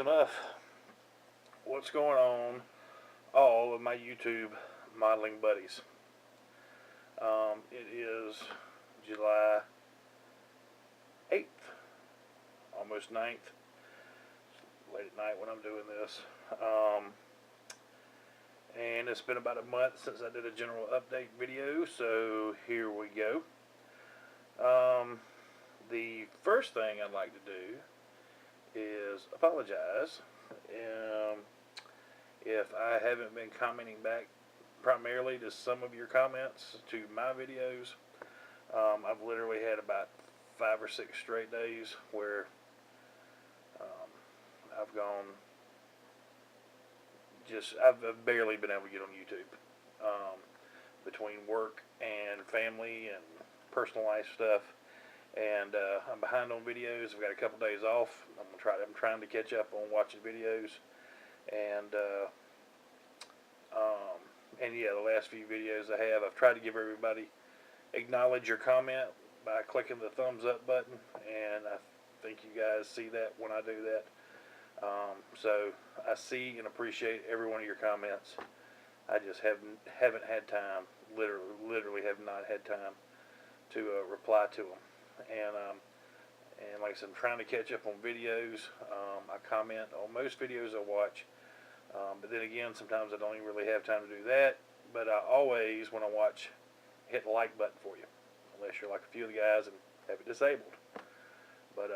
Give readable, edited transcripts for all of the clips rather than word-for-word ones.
enough's enough. What's going on, all of my YouTube modeling buddies? It is July 8th, almost 9th. It's late at night when I'm doing this. And it's been about a month since I did a general update video, so here we go. The first thing I'd like to do is apologize if I haven't been commenting back primarily to some of your comments to my videos. I've literally had about 5 or 6 straight days where I've gone I've barely been able to get on YouTube between work and family and personal life stuff, and I'm behind on videos. I've got a couple days off. I'm trying to catch up on watching videos, and yeah, the last few videos I've tried to give everybody acknowledge your comment by clicking the thumbs up button, and I think you guys see that when I do that. So I see and appreciate every one of your comments. I just haven't had time, literally have not had time to reply to them. And like I said, I'm trying to catch up on videos. I comment on most videos I watch, but then again, sometimes I don't even really have time to do that. But I always, when I watch, hit the like button for you, unless you're like a few of the guys and have it disabled. But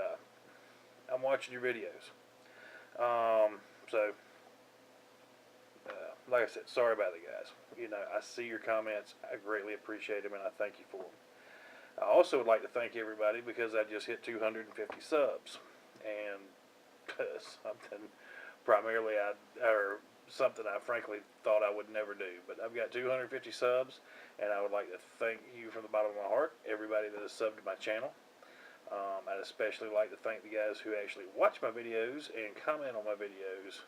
I'm watching your videos. Like I said, sorry about it, guys. You know, I see your comments. I greatly appreciate them, and I thank you for them. I also would like to thank everybody because I just hit 250 subs, and something I frankly thought I would never do. But I've got 250 subs, and I would like to thank you from the bottom of my heart, everybody that has subbed to my channel. I'd especially like to thank the guys who actually watch my videos and comment on my videos.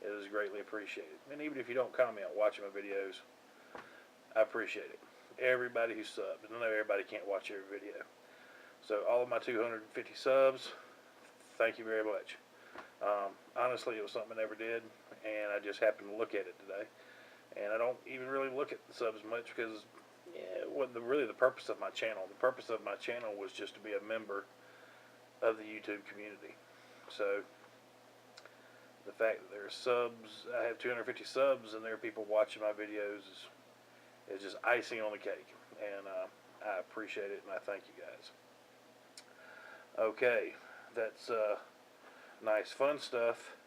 It is greatly appreciated. And even if you don't comment watching my videos, I appreciate it. Everybody who subbed. I know everybody can't watch every video. So all of my 250 subs, thank you very much. Honestly, it was something I never did, and I just happened to look at it today. And I don't even really look at the subs much because it wasn't really the purpose of my channel. The purpose of my channel was just to be a member of the YouTube community. So the fact that there's subs, I have 250 subs, and there are people watching my videos is just icing on the cake. And I appreciate it, and I thank you guys. Okay, that's nice, fun stuff.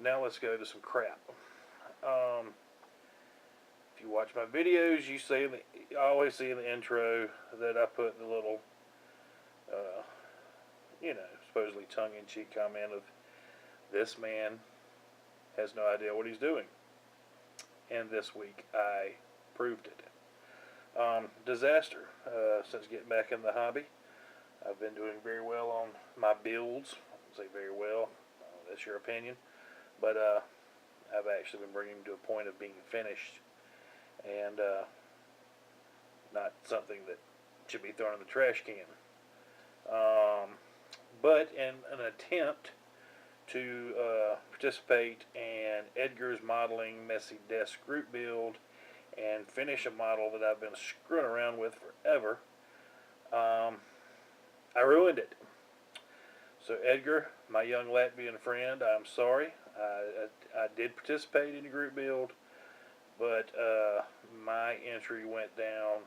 Now let's go to some crap. If you watch my videos, you always see in the intro that I put the little, supposedly tongue-in-cheek comment of, this man has no idea what he's doing. And this week I proved it. Disaster. Since getting back in the hobby, I've been doing very well on my builds. I won't say very well. That's your opinion. But I've actually been bringing them to a point of being finished, and not something that should be thrown in the trash can. But in an attempt to participate in Edgar's modeling messy desk group build and finish a model that I've been screwing around with forever, I ruined it. So Edgar, my young Latvian friend, I'm sorry. I did participate in the group build, but my entry went down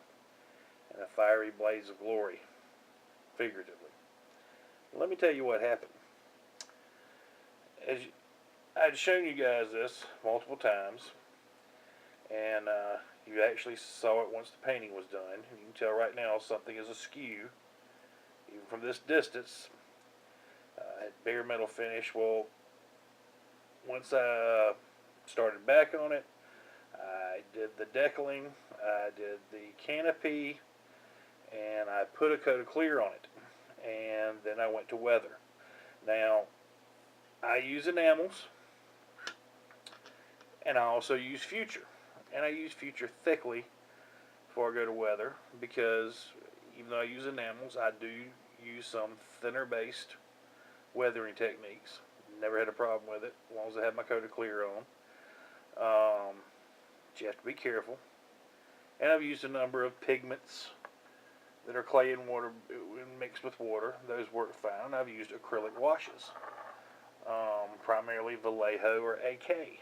in a fiery blaze of glory, figuratively. Let me tell you what happened. I'd shown you guys this multiple times, and you actually saw it once the painting was done. You can tell right now something is askew, even from this distance. Bare metal finish. Well, once I started back on it, I did the decaling, I did the canopy, and I put a coat of clear on it. And then I went to weather. Now, I use enamels, and I also use Future. And I use Future thickly before I go to weather, because even though I use enamels, I do use some thinner based weathering techniques. Never had a problem with it, as long as I had my coat of clear on. Um, but you have to be careful. And I've used a number of pigments that are clay and water mixed with water. Those work fine. I've used acrylic washes, primarily Vallejo or AK,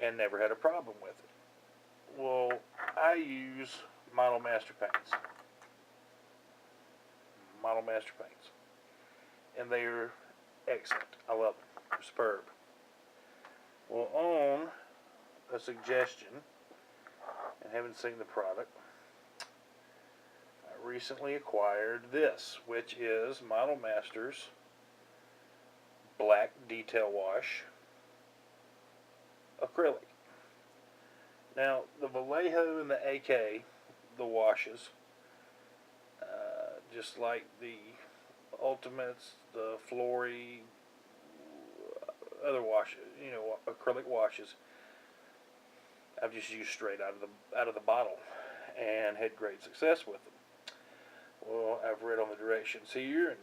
and never had a problem with it. Well, I use Model Master paints. Model Master paints. And they are excellent. I love them. They're superb. Well, on a suggestion, and haven't seen the product, I recently acquired this, which is Model Master's Black Detail Wash Acrylic. Now, the Vallejo and the AK, the washes, just like the Ultimates, the Flory, other washes, acrylic washes, I've just used straight out of the bottle, and had great success with them. Well, I've read on the directions here, and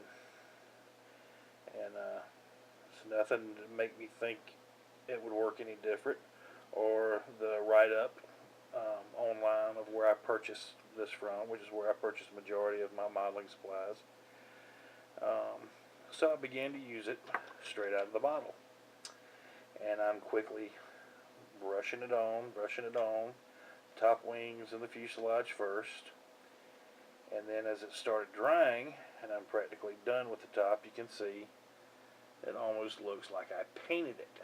it's nothing to make me think it would work any different, or the write-up online of where I purchased this from, which is where I purchased the majority of my modeling supplies. So I began to use it straight out of the bottle, and I'm quickly brushing it on, top wings and the fuselage first, and then as it started drying, and I'm practically done with the top, you can see it almost looks like I painted it.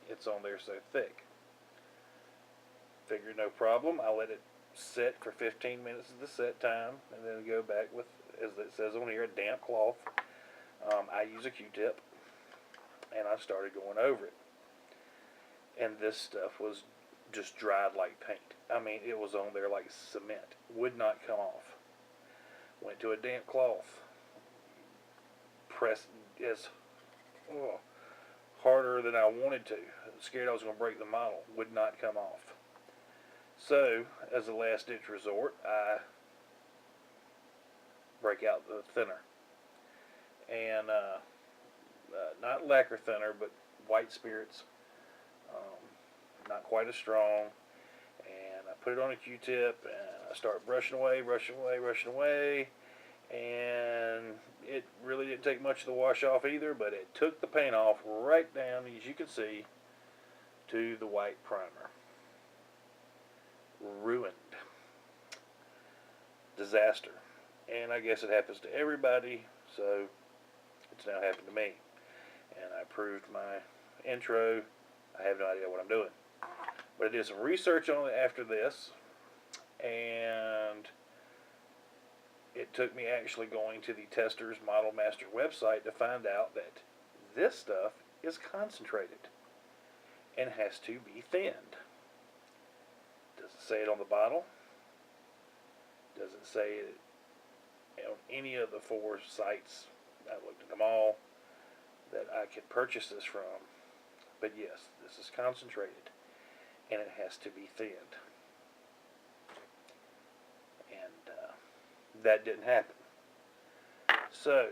It's on there so thick. Figured no problem. I let it set for 15 minutes of the set time, and then go back with, as it says on here, a damp cloth. I use a Q-tip, and I started going over it. And this stuff was just dried like paint. I mean, it was on there like cement. Would not come off. Went to a damp cloth. Pressed as harder than I wanted to. Scared I was going to break the model. Would not come off. So, as a last ditch resort, I break out the thinner. And not lacquer thinner, but white spirits. Not quite as strong. And I put it on a Q-tip, and I start brushing away. And it really didn't take much of the wash off either, but it took the paint off right down, as you can see, to the white primer. Ruined. Disaster. And I guess it happens to everybody, so it's now happened to me. And I proved my intro. I have no idea what I'm doing. But I did some research on it after this, and it took me actually going to the Tester's Model Master website to find out that this stuff is concentrated and has to be thinned. Does it say it on the bottle? Does it say it on any of the 4 sites? I looked at them all that I could purchase this from. But yes, this is concentrated, and it has to be thinned. And that didn't happen. So,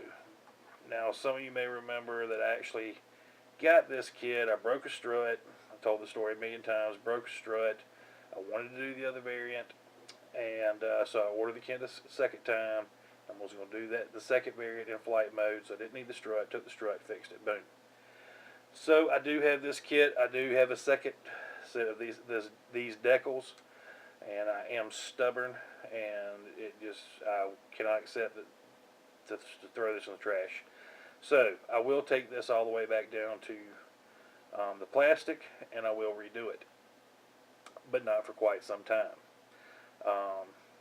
now some of you may remember that I actually got this kit. I broke a strut. I told the story a million times. Broke a strut. I wanted to do the other variant, and so I ordered the kit a second time. I was going to do that, the second variant in flight mode, so I didn't need the strut. Took the strut, fixed it, boom. So I do have this kit. I do have a second set of these decals, and I am stubborn, and I cannot accept it to throw this in the trash. So I will take this all the way back down to the plastic, and I will redo it, but not for quite some time,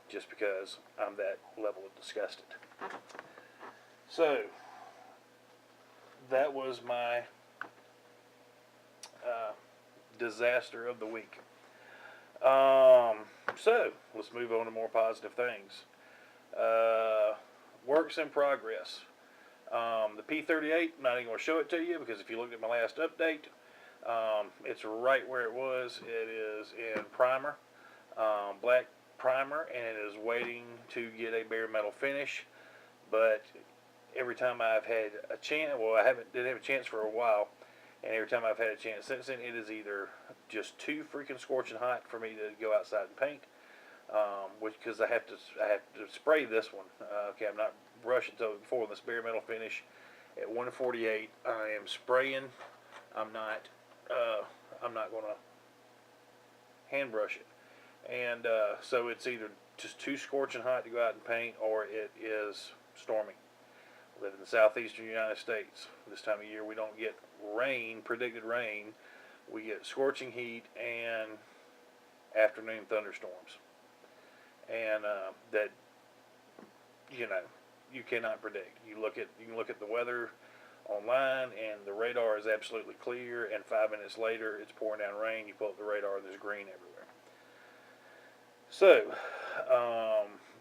just because I'm that level of disgusted. So that was my disaster of the week. So let's move on to more positive things. Works in progress. The P38, I'm not even going to show it to you, because if you looked at my last update, it's right where it was. It is in primer, black primer, and it is waiting to get a bare metal finish. But every time I've had a chance, well, didn't have a chance for a while, and every time I've had a chance since then, it is either just too freaking scorching hot for me to go outside and paint, which because I have to spray this one. Okay, I'm not brushing until before this bare metal finish at 148. I am spraying. I'm not. I'm not going to hand brush it, and so it's either just too scorching hot to go out and paint, or it is storming. I live in the southeastern United States. This time of year, we don't get rain, predicted rain. We get scorching heat and afternoon thunderstorms, and that you cannot predict. You can look at the weather online, and the radar is absolutely clear, and 5 minutes later, it's pouring down rain. You pull up the radar, and there's green everywhere. So,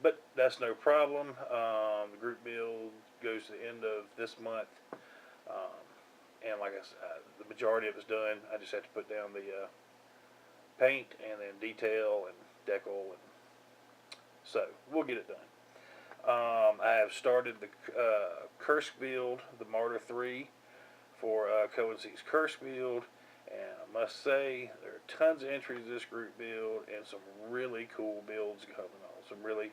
but that's no problem. The group build goes to the end of this month, and like I said, the majority of it's done. I just have to put down the paint and then detail and decal, and so we'll get it done. I have started the Kursk build, the Martyr 3 for Cohen C's Kursk build, and I must say there are tons of entries in this group build and some really cool builds coming on, some really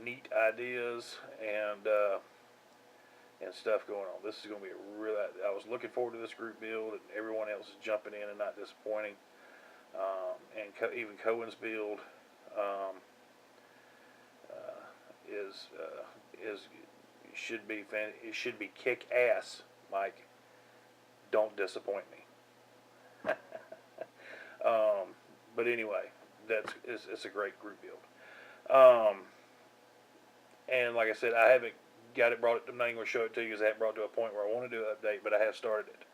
neat ideas and stuff going on. This is going to be a real. I was looking forward to this group build, and everyone else is jumping in and not disappointing. And even Cohen's build it should be kick ass, Mike. Don't disappoint me. But anyway, it's a great group build. And like I said, I haven't got it brought it. I'm not even going to show it to you because I haven't brought it to a point where I want to do an update, but I have started it.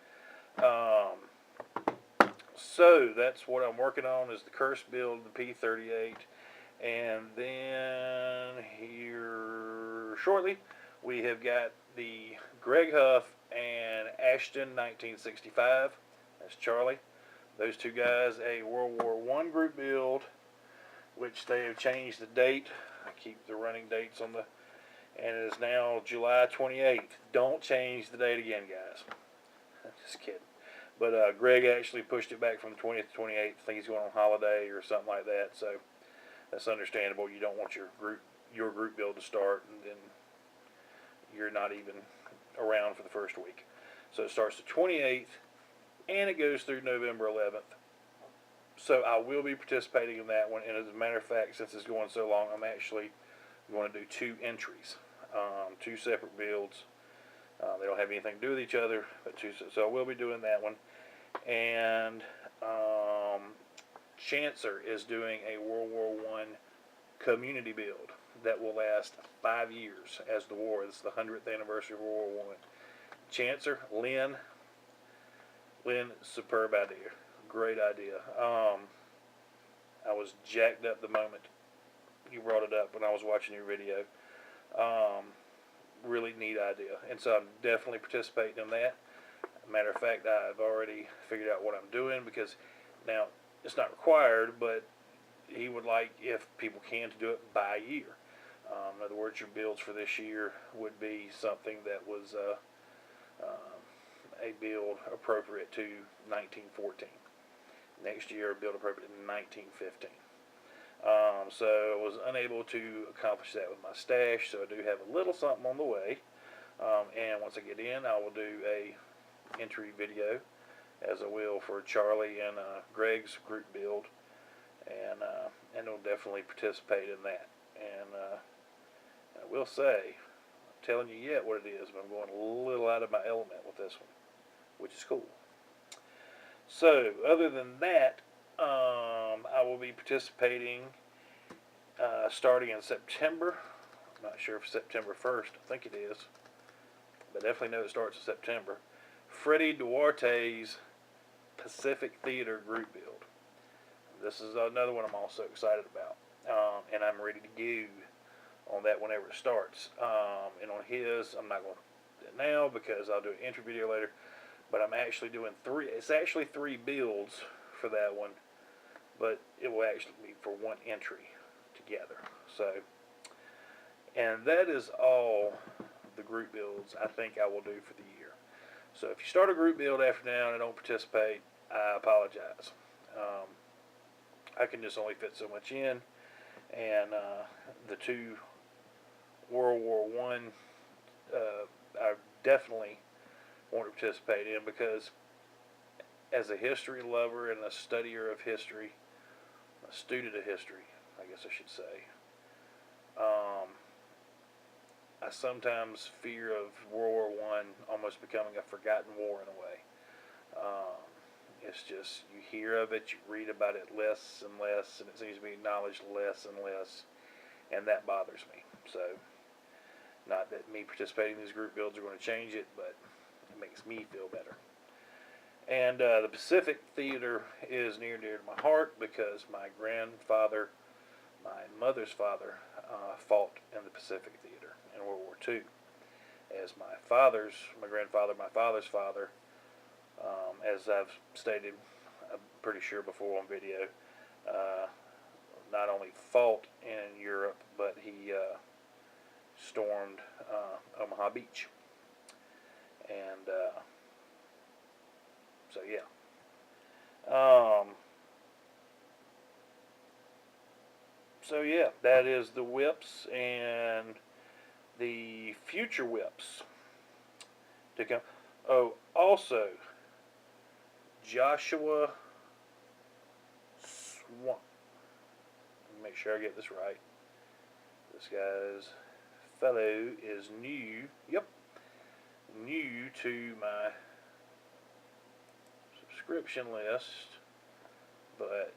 So that's what I'm working on is the Kursk build, the P38, and then here shortly we have got the Greg Huff and Ashton 1965. That's Charlie. Those two guys, a World War I group build, which they have changed the date. I keep the running dates on the, and it is now July 28th. Don't change the date again, guys. Just kidding. But Greg actually pushed it back from the 20th to 28th. I think he's going on holiday or something like that. So that's understandable. You don't want your group build to start, and then you're not even around for the first week. So it starts the 28th, and it goes through November 11th. So I will be participating in that one. And as a matter of fact, since it's going so long, I'm actually going to do 2 entries, 2 separate builds. They don't have anything to do with each other, but so I will be doing that one. And Chancer is doing a World War I community build that will last 5 years as the war. This is the 100th anniversary of World War I. Chancer, Lynn, superb idea. Great idea. I was jacked up the moment you brought it up when I was watching your video. Really neat idea. And so I'm definitely participating in that. Matter of fact, I've already figured out what I'm doing because now it's not required, but he would like, if people can, to do it by year. In other words, your builds for this year would be something that was a build appropriate to 1914. Next year, a build appropriate to 1915. So I was unable to accomplish that with my stash, so I do have a little something on the way. And once I get in, I will do a entry video, as I will for Charlie and Greg's group build, and I'll definitely participate in that. And I will say, I'm telling you yet what it is, but I'm going a little out of my element with this one, which is cool. So other than that, I will be participating starting in September. I'm not sure if September 1st. I think it is. But definitely know it starts in September. Freddie Duarte's Pacific Theater group build. This is another one I'm also excited about. And I'm ready to go on that whenever it starts. And on his, I'm not going to do it now because I'll do an entry video later. But I'm actually doing 3. It's actually 3 builds for that one. But it will actually be for 1 entry together. So, and that is all the the group builds I think I will do for the year. So if you start a group build after now and I don't participate, I apologize. I can just only fit so much in, and the two World War One, I definitely want to participate in because, as a history lover and a studier of history, a student of history, I guess I should say, I sometimes fear of World War One almost becoming a forgotten war in a way. It's just, you hear of it, you read about it less and less, and it seems to be acknowledged less and less, and that bothers me. So, not that me participating in these group builds are going to change it, but it makes me feel better. And the Pacific Theater is near and dear to my heart because my grandfather, my mother's father, fought in the Pacific Theater in World War II. As my father's father, as I've stated, I'm pretty sure before on video, not only fought in Europe, but he stormed Omaha Beach. And so, yeah. So, yeah, that is the whips and the future whips to come. Oh, also, Joshua Swan. Make sure I get this right. This guy's fellow is new. Yep. New to my subscription list. But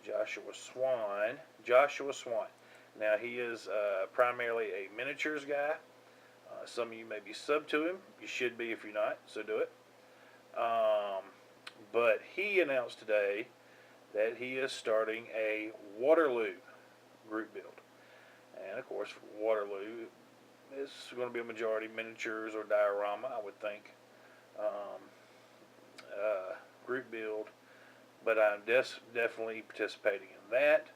Joshua Swan. Now, he is primarily a miniatures guy. Some of you may be sub to him. You should be if you're not, so do it. But he announced today that he is starting a Waterloo group build. And, of course, Waterloo is going to be a majority miniatures or diorama, I would think. Group build. But I'm definitely participating in that.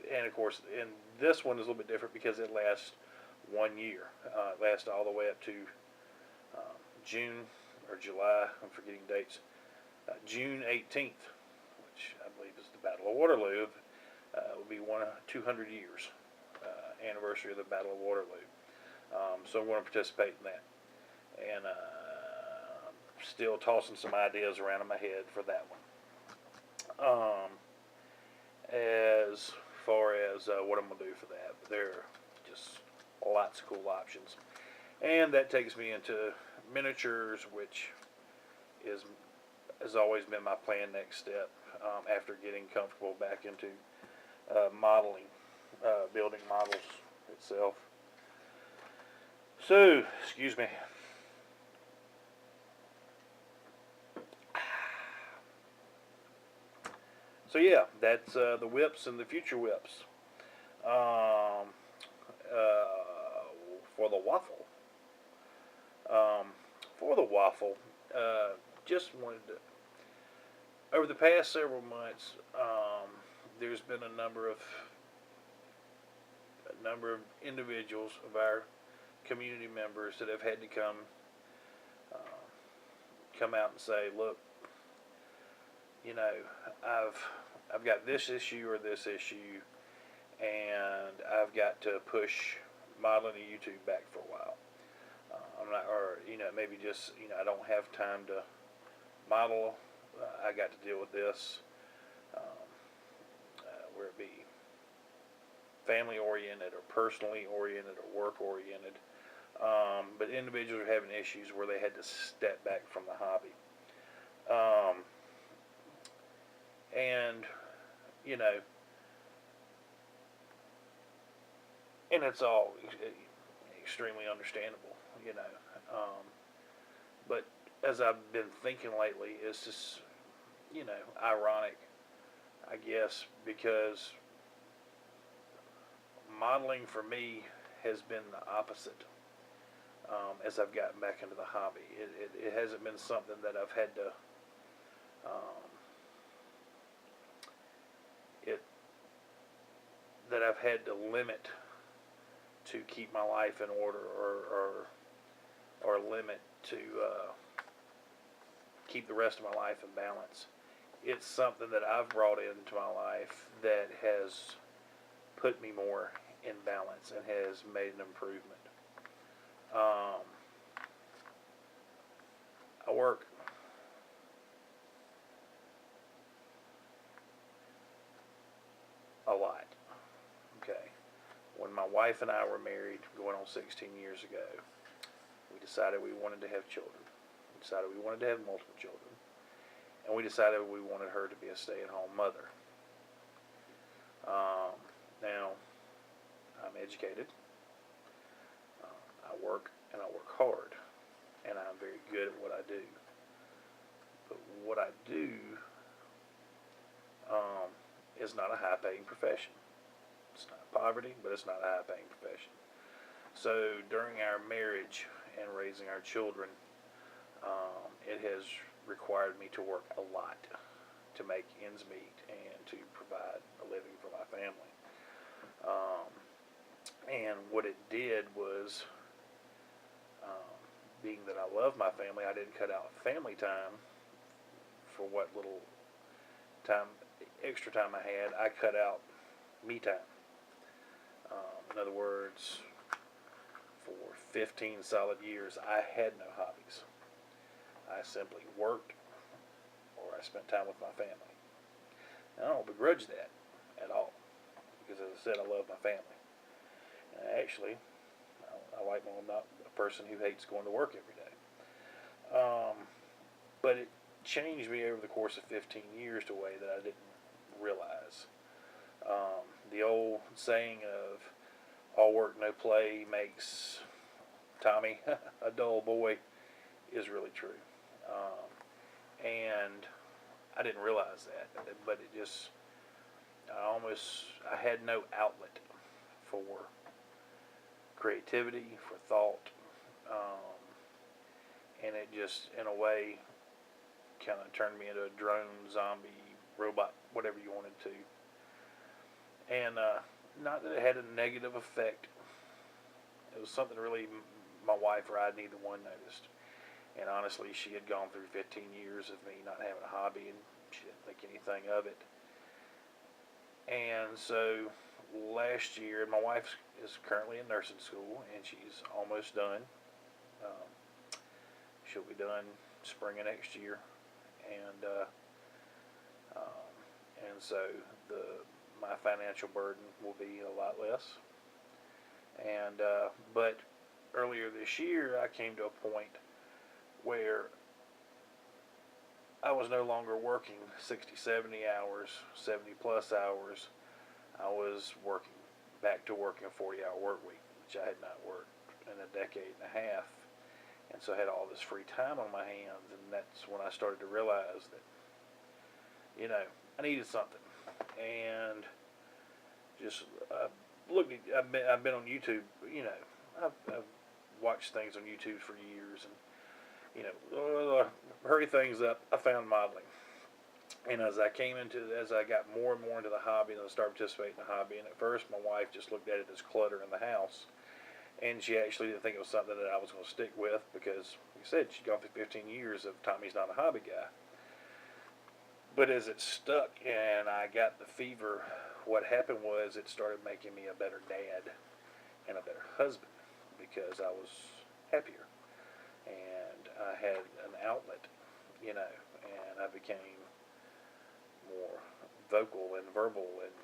And of course, and this one is a little bit different because it lasts 1 year. It lasts all the way up to June or July. I'm forgetting dates. June 18th, which I believe is the Battle of Waterloo. Will be 200 years anniversary of the Battle of Waterloo. So I'm going to participate in that. And still tossing some ideas around in my head for that one. As far as what I'm going to do for that, but there are just lots of cool options. And that takes me into miniatures, which has always been my plan next step after getting comfortable back into modeling, building models itself. So, excuse me. So yeah, that's the whips and the future whips. For the waffle. Just wanted to. Over the past several months, there's been a number of individuals of our community members that have had to come out and say, look, you know, I've got this issue or this issue, and I've got to push modeling and YouTube back for a while. I'm not, or maybe just I don't have time to model. I got to deal with this, where it be family oriented or personally oriented or work oriented. But individuals are having issues where they had to step back from the hobby. And and it's all extremely understandable, but as I've been thinking lately, it's just, ironic, I guess, because modeling for me has been the opposite. As I've gotten back into the hobby, it hasn't been something that I've had to that I've had to limit to keep my life in order, or limit to keep the rest of my life in balance. It's something that I've brought into my life that has put me more in balance and has made an improvement. I work a lot. Okay. When my wife and I were married, going on 16 years ago, we decided we wanted to have children. We decided we wanted to have multiple children. And we decided we wanted her to be a stay-at-home mother. Now, I'm educated. I work, and I work hard. And I'm very good at what I do. But what I do is not a high-paying profession. It's not poverty, but it's not a high-paying profession. So during our marriage and raising our children, it has required me to work a lot to make ends meet and to provide a living for my family. And what it did was, being that I love my family, I didn't cut out family time for what little time, extra time I had. I cut out me time. In other words, for 15 solid years, I had no hobbies. I simply worked, or I spent time with my family. And I don't begrudge that at all, because as I said, I love my family. And actually, I like, well, I'm not a person who hates going to work every day. But it changed me over the course of 15 years to a way that I didn't realize. The old saying of all work, no play makes Tommy a dull boy is really true. And I didn't realize that, but it just, I had no outlet for creativity, for thought, and it just, in a way, kind of turned me into a drone, zombie, robot, whatever you wanted to. And not that it had a negative effect. It was something really my wife or I, neither one noticed. And honestly, she had gone through 15 years of me not having a hobby, and she didn't think anything of it. And so last year, my wife is currently in nursing school, and she's almost done. She'll be done spring of next year, and so my financial burden will be a lot less. And but earlier this year, I came to a point where I was no longer working 60, 70 hours, 70 plus hours. I was back to working a 40-hour work week, which I had not worked in a decade and a half. And so I had all this free time on my hands, and that's when I started to realize that, I needed something. And just I've been on YouTube, I've watched things on YouTube for years, and hurry things up, I found modeling. And as I got more and more into the hobby, and I started participating in the hobby, and at first my wife just looked at it as clutter in the house, and she actually didn't think it was something that I was going to stick with, because, like I said, she'd gone through 15 years of Tommy's not a hobby guy. But as it stuck and I got the fever, what happened was it started making me a better dad and a better husband, because I was happier and I had an outlet, and I became more vocal and verbal, and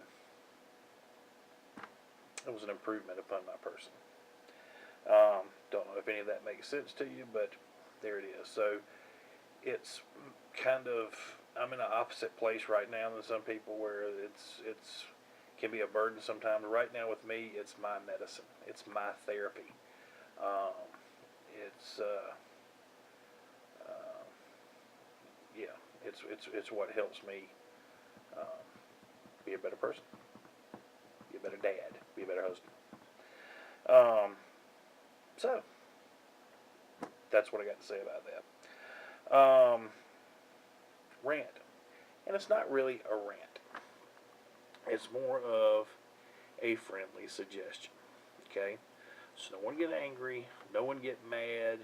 it was an improvement upon my person. Don't know if any of that makes sense to you, but there it is. So it's kind of, I'm in an opposite place right now than some people, where it's can be a burden sometimes. Right now with me, it's my medicine. It's my therapy. It's what helps me be a better person, be a better dad, be a better husband. So that's what I got to say about that. Rant, and it's not really a rant. It's more of a friendly suggestion. Okay? So no one get angry, no one get mad.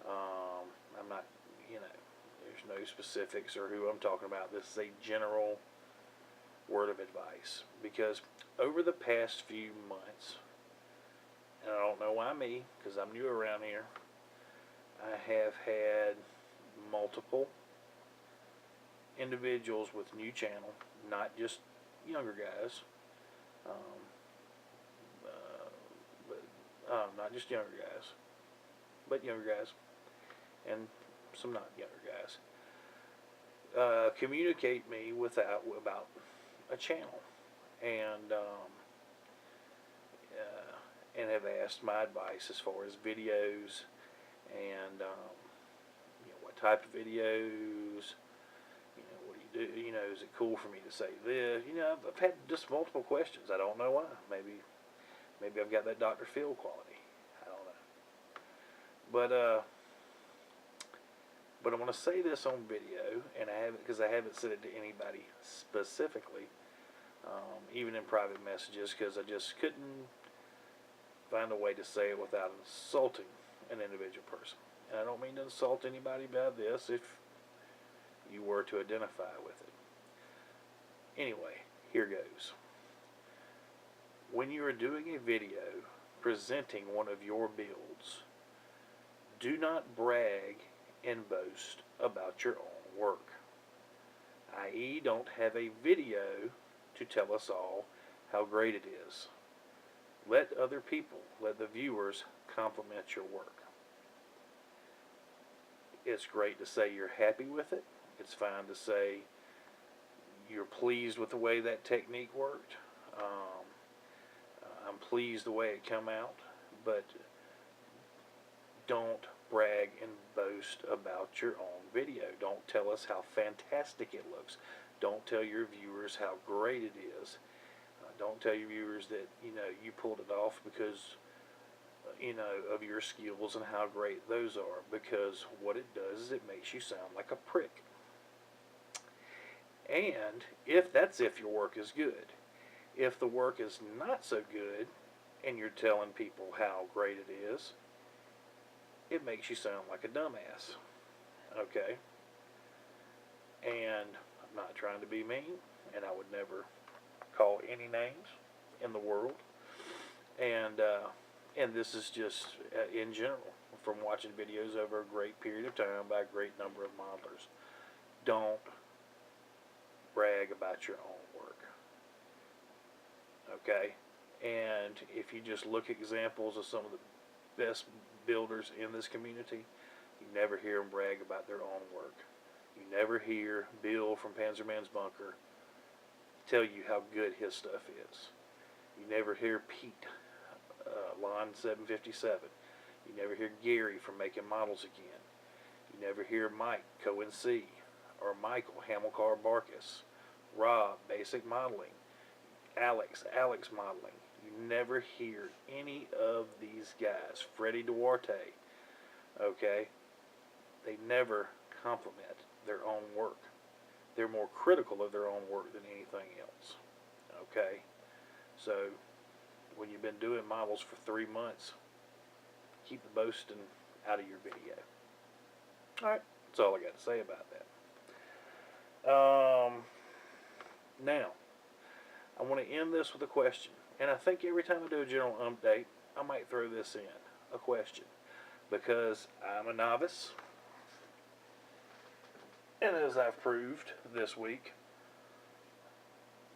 I'm not, there's no specifics or who I'm talking about. This is a general word of advice. Because over the past few months, and I don't know why me, because I'm new around here, I have had multiple individuals with new channel, not just younger guys, um, not just younger guys, but younger guys, and some not younger guys, communicate me about a channel, and have asked my advice as far as videos, and what type of videos. What do you do? Is it cool for me to say this? I've had just multiple questions. I don't know why. Maybe I've got that Dr. Phil quality. I don't know. But I'm going to say this on video, and I haven't, because I haven't said it to anybody specifically, even in private messages, because I just couldn't find a way to say it without insulting an individual person. And I don't mean to insult anybody by this if you were to identify with it. Anyway, here goes. When you are doing a video presenting one of your builds, do not brag and boast about your own work. I.e., don't have a video to tell us all how great it is. Let other people, let the viewers compliment your work. It's great to say you're happy with it. It's fine to say you're pleased with the way that technique worked. I'm pleased the way it come out, but don't brag and boast about your own video. Don't tell us how fantastic it looks. Don't tell your viewers how great it is. Don't tell your viewers that you pulled it off because of your skills and how great those are, because what it does is it makes you sound like a prick. And if your work is good. If the work is not so good and you're telling people how great it is, it makes you sound like a dumbass. Okay? And I'm not trying to be mean, and I would never call any names in the world. And this is just in general, from watching videos over a great period of time by a great number of modelers. Don't brag about your own work. Okay? And if you just look at examples of some of the best builders in this community, you never hear them brag about their own work. You never hear Bill from Panzerman's Bunker tell you how good his stuff is. You never hear Pete, Line 757. You never hear Gary from Making Models Again. You never hear Mike, Cohen C, or Michael, Hamilcar Barkus, Rob, Basic Modeling, Alex Modeling. You never hear any of these guys. Freddie Duarte, okay? They never compliment their own work. They're more critical of their own work than anything else, okay? So, when you've been doing models for 3 months, keep the boasting out of your video. Alright, that's all I got to say about that. Now, I want to end this with a question. And I think every time I do a general update, I might throw this in, a question. Because I'm a novice. And as I've proved this week,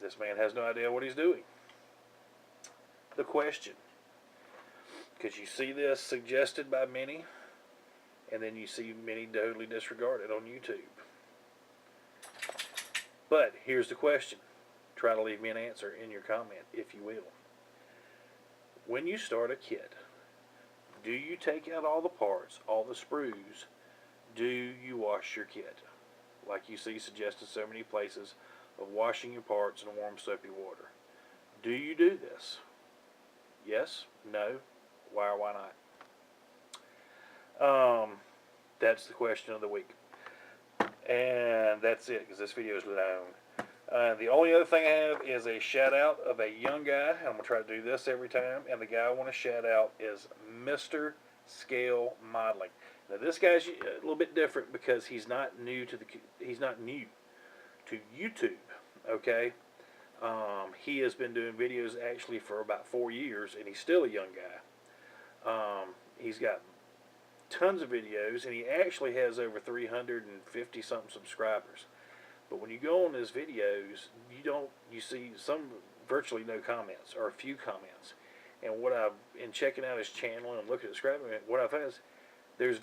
this man has no idea what he's doing. The question. Because you see this suggested by many, and then you see many totally disregarded on YouTube. But here's the question. Try to leave me an answer in your comment, if you will. When you start a kit, do you take out all the parts, all the sprues? Do you wash your kit? Like you see suggested so many places of washing your parts in warm soapy water. Do you do this? Yes? No? Why or why not? That's the question of the week. And that's it, because this video is long. The only other thing I have is a shout out of a young guy. I'm going to try to do this every time. And the guy I want to shout out is Mr. Scale Modeling. Now this guy's a little bit different because he's not new to YouTube. Okay, he has been doing videos actually for about 4 years, and he's still a young guy. He's got tons of videos, and he actually has over 350 something subscribers. But when you go on his videos, you see virtually no comments or a few comments. And in checking out his channel and looking at the scrapping, what I've found is there's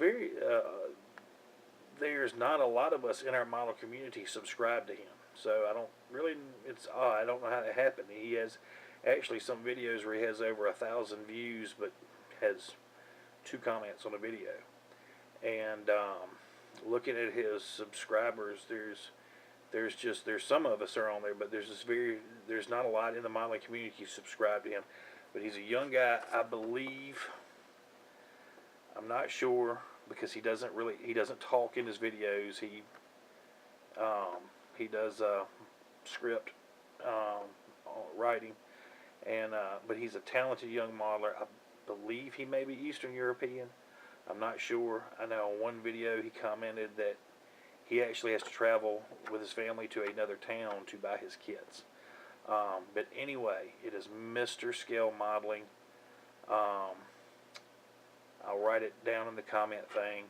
there's not a lot of us in our model community subscribe to him. So it's odd. I don't know how that happened. He has actually some videos where he has over 1,000 views, but has 2 comments on a video. And looking at his subscribers, there's some of us are on there, but there's not a lot in the modeling community who subscribe to him. But he's a young guy, I believe. I'm not sure because he doesn't talk in his videos. He does script writing, and but he's a talented young modeler. I believe he may be Eastern European. I'm not sure. I know on one video he commented that he actually has to travel with his family to another town to buy his kits. But anyway, it is Mr. Scale Modeling. I'll write it down in the comment thing.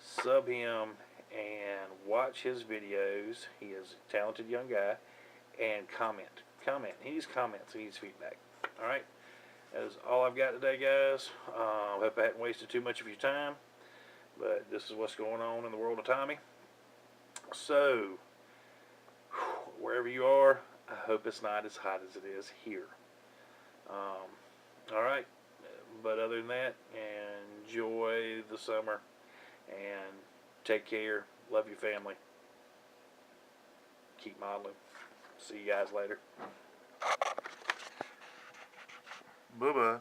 Sub him and watch his videos. He is a talented young guy. And comment. He needs comments. He needs feedback. Alright? That is all I've got today, guys. I hope I haven't wasted too much of your time. But this is what's going on in the world of Tommy. So, wherever you are, I hope it's not as hot as it is here. Alright. But other than that, enjoy the summer. And take care. Love your family. Keep modeling. See you guys later. Bye-bye.